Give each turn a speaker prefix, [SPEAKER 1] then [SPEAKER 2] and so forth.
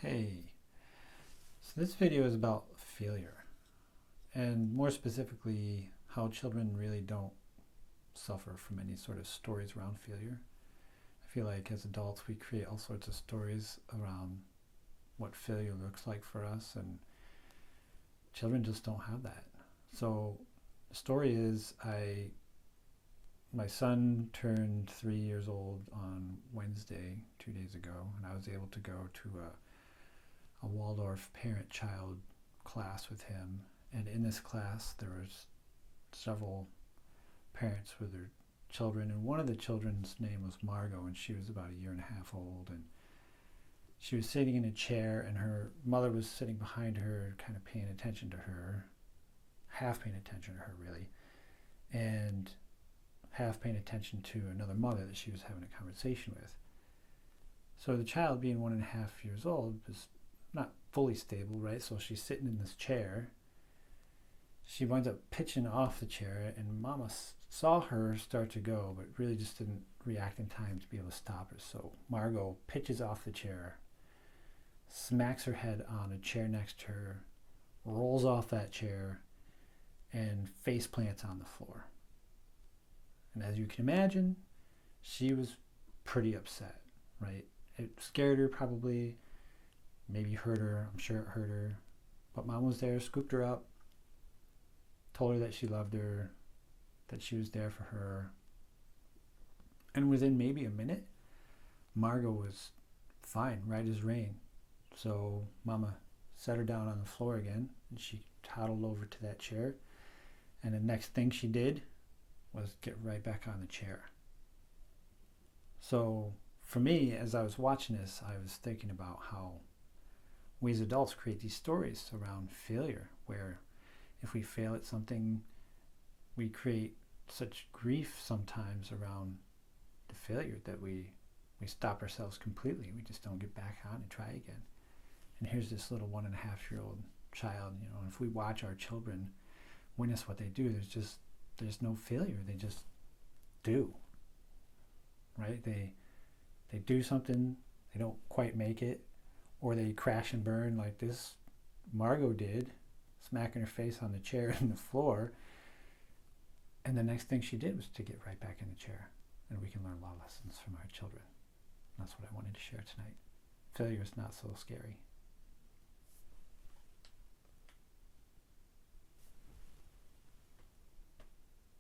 [SPEAKER 1] Hey, so this video is about failure, and more specifically, how children really don't suffer from any sort of stories around failure. I feel like as adults, we create all sorts of stories around what failure looks like for us, and children just don't have that. So the story is, my son turned 3 years old on Wednesday, 2 days ago, and I was able to go to a Waldorf parent-child class with him. And in this class, there was several parents with their children, and one of the children's name was Margo, and she was about a year and a half old. And she was sitting in a chair, and her mother was sitting behind her, kind of paying attention to her, half paying attention to her, really, and half paying attention to another mother that she was having a conversation with. So the child, being 1.5 years old, was not fully stable, right? So she's sitting in this chair. She winds up pitching off the chair, and Mama saw her start to go, but really just didn't react in time to be able to stop her. So Margo pitches off the chair, smacks her head on a chair next to her, rolls off that chair, and face plants on the floor. And as you can imagine, she was pretty upset, right? It scared her probably, maybe hurt her. I'm sure it hurt her. But Mom was there, scooped her up, told her that she loved her, that she was there for her. And within maybe a minute, Margo was fine, right as rain. So Mama set her down on the floor again, and she toddled over to that chair. And the next thing she did was get right back on the chair. So for me, as I was watching this, I was thinking about how we as adults create these stories around failure, where if we fail at something, we create such grief sometimes around the failure that we stop ourselves completely. We just don't get back on and try again. And here's this little 1.5-year-old child, and if we watch our children witness what they do, there's no failure. They just do, right? They do something, they don't quite make it, or they crash and burn like this Margo did, smacking her face on the chair and the floor. And the next thing she did was to get right back in the chair. And we can learn a lot of lessons from our children. That's what I wanted to share tonight. Failure is not so scary.